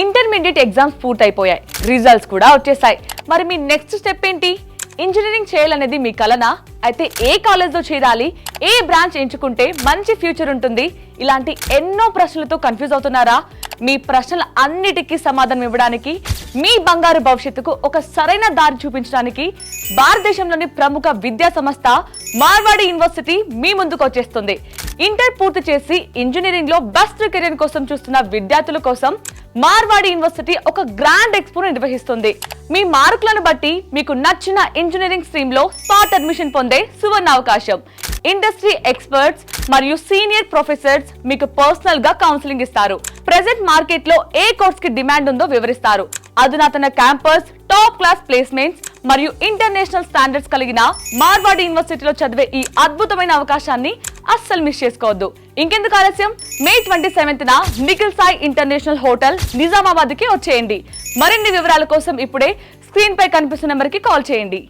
Intermediate exams పూర్తయిపోయాయి, results కూడా వచ్చేసాయి. మరి మీ నెక్స్ట్ స్టెప్ ఏంటి? ఇంజనీరింగ్ చేయాలనేది మీ కలనా? అయితే ఏ కాలేజ్లో చేరాలి, ఏ బ్రాంచ్ ఎంచుకుంటే మంచి ఫ్యూచర్ ఉంటుంది? ఇలాంటి ఎన్నో ప్రశ్నలతో కన్ఫ్యూజ్ అవుతున్నారా? మీ ప్రశ్నల అన్నిటికీ సమాధానం ఇవ్వడానికి, మీ బంగారు భవిష్యత్తుకు ఒక సరైన దారి చూపించడానికి భారతదేశంలోని ప్రముఖ విద్యా సంస్థ మార్వాడి యూనివర్సిటీ మీ ముందుకు వచ్చేస్తుంది. ఇంటర్ పూర్తి చేసి ఇంజనీరింగ్ లో బెస్ట్ కెరీర్ కోసం చూస్తున్న విద్యార్థుల కోసం మార్వాడి యూనివర్సిటీ ఒక గ్రాండ్ ఎక్స్పోను నిర్వహిస్తుంది. మీ మార్కులను బట్టి మీకు నచ్చిన ఇంజనీరింగ్ స్ట్రీమ్ లో స్పాట్ అడ్మిషన్ పొందే సువర్ణ అవకాశం. ఇండస్ట్రీ ఎక్స్పర్ట్స్ మరియు సీనియర్ ప్రొఫెసర్స్ మీకు పర్సనల్ గా కౌన్సిలింగ్ ఇస్తారు. ప్రెజెంట్ మార్కెట్ లో ఏ కోర్స్ కి డిమాండ్ ఉందో వివరిస్తారు. అధునాతన క్యాంపస్, టాప్ క్లాస్ ప్లేస్మెంట్స్ మరియు ఇంటర్నేషనల్ స్టాండర్డ్స్ కలిగిన మార్వాడి యూనివర్సిటీలో చదివే ఈ అద్భుతమైన అవకాశాన్ని అస్సలు మిస్ చేసుకోవద్దు. ఇంకెందుకు ఆలస్యం? మే 27న నిఖిల్ సాయి ఇంటర్నేషనల్ హోటల్ నిజామాబాద్ కి వచ్చేయండి. మరిన్ని వివరాల కోసం ఇప్పుడే స్క్రీన్ పై కనిపిస్తున్న నెంబర్ కి కాల్ చేయండి.